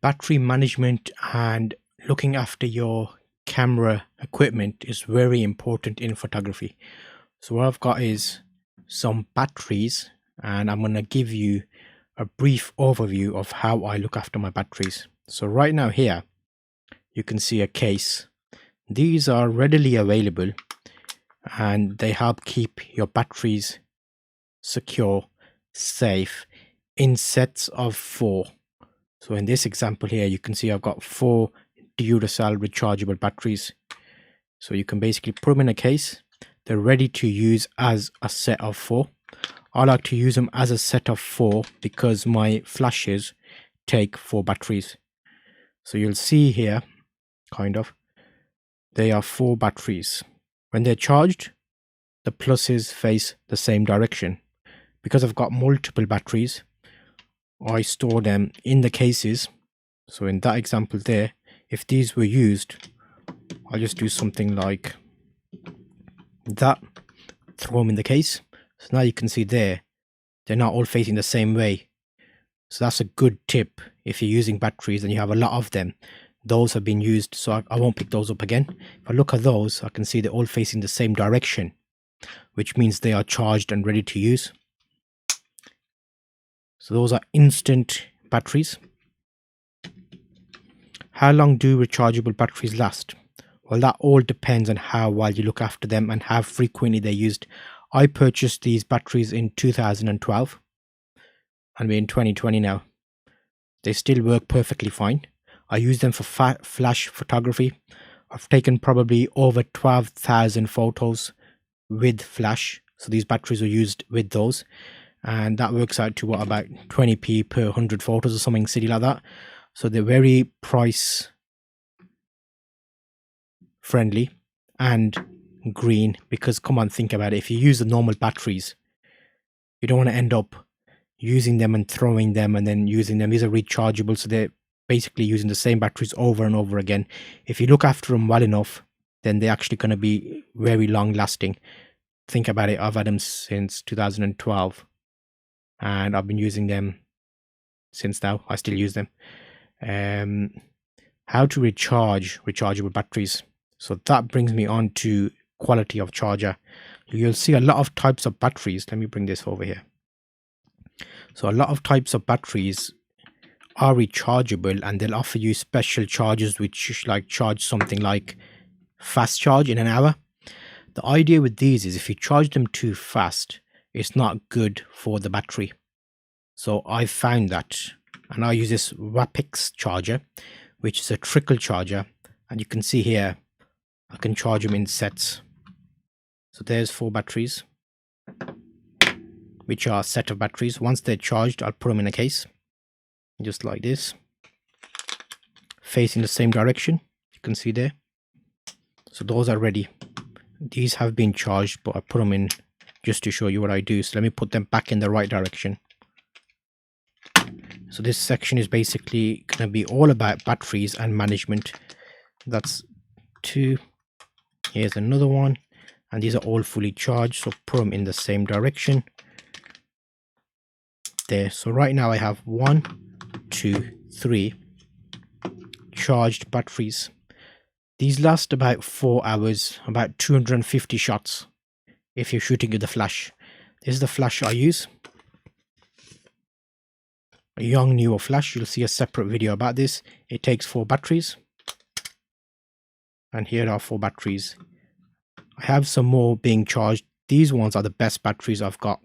battery management and looking after your camera equipment is very important in photography. So what I've got is some batteries, and I'm going to give you a brief overview of how I look after my batteries. So right now here you can see a case. These are readily available and they help keep your batteries secure, safe, in sets of 4. So in this example here, you can see I've got 4 Duracell rechargeable batteries. So you can basically put them in a case. They're ready to use as a set of 4. I like to use them as a set of 4 because my flashes take 4 batteries. So you'll see here, they are 4 batteries. When they're charged, the pluses face the same direction. Because I've got multiple batteries, I store them in the cases. So in that example there, if these were used, I'll just do something like that, throw them in the case. So now you can see there, they're not all facing the same way. So that's a good tip if you're using batteries and you have a lot of them. Those have been used, so I won't pick those up again. If I look at those, I can see they're all facing the same direction, which means they are charged and ready to use. So those are instant batteries. How long do rechargeable batteries last? Well, that all depends on how well you look after them and how frequently they're used. I purchased these batteries in 2012 and we're in 2020 now. They still work perfectly fine. I use them for flash photography. I've taken probably over 12,000 photos with flash. So these batteries are used with those. And that works out to what, about 20p per 100 photos or something silly like that. So they're very price friendly and green, because come on, think about it. If you use the normal batteries, you don't want to end up using them and throwing them and then using them. These are rechargeable, so they're basically using the same batteries over and over again. If you look after them well enough, then they're actually going to be very long lasting. Think about it, I've had them since 2012 and I've been using them since now. I still use them. How to recharge rechargeable batteries. So that brings me on to quality of charger. You'll see a lot of types of batteries. Let me bring this over here. So a lot of types of batteries are rechargeable and they'll offer you special chargers which like charge something like fast charge in an hour. The idea with these is if you charge them too fast, it's not good for the battery. So I found that, and I use this Wapix charger, which is a trickle charger, and you can see here I can charge them in sets. So there's 4 batteries, which are a set of batteries. Once they're charged, I'll put them in a case, just like this, facing the same direction. You can see there. So those are ready. These have been charged, but I put them in just to show you what I do. So let me put them back in the right direction. So this section is basically going to be all about batteries and management. That's 2. Here's another one. And these are all fully charged. So put them in the same direction. There. So right now I have 1, 2, 3 charged batteries. These last about 4 hours, about 250 shots if you're shooting with the flash. This is the flash I use. A young newer flash. You'll see a separate video about this. It takes 4 batteries. And here are 4 batteries. I have some more being charged. These ones are the best batteries I've got.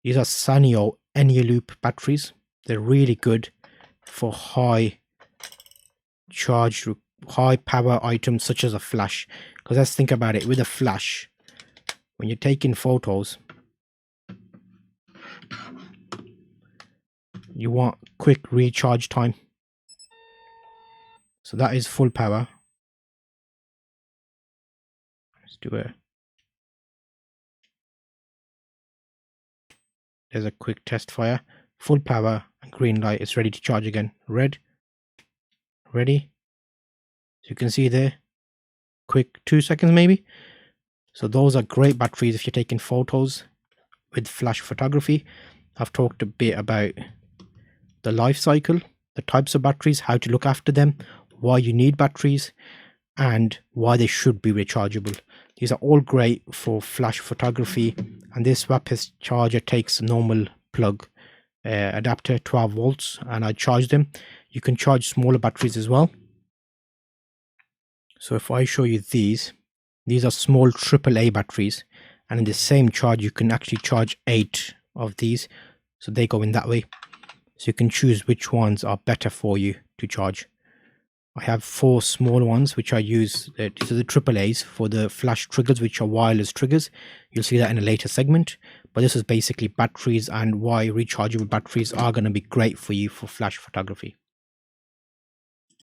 These are Sanyo Enealoop batteries. They're really good for high charge, high power items such as a flash. Because let's think about it, with a flash, when you're taking photos, you want quick recharge time. So that is full power. Let's do it. There's a quick test fire. Full power and green light. It's ready to charge again. Red. Ready. So you can see there. Quick 2 seconds maybe. So those are great batteries if you're taking photos with flash photography. I've talked a bit about the life cycle, the types of batteries, how to look after them, why you need batteries, and why they should be rechargeable. These are all great for flash photography, and this Wapis charger takes a normal plug adapter, 12 volts, and I charge them. You can charge smaller batteries as well. So if I show you these are small AAA batteries, and in the same charge you can actually charge 8 of these, so they go in that way. So you can choose which ones are better for you to charge. I have 4 small ones which I use. These are the AAAs for the flash triggers, which are wireless triggers. You'll see that in a later segment, but this is basically batteries and why rechargeable batteries are going to be great for you for flash photography.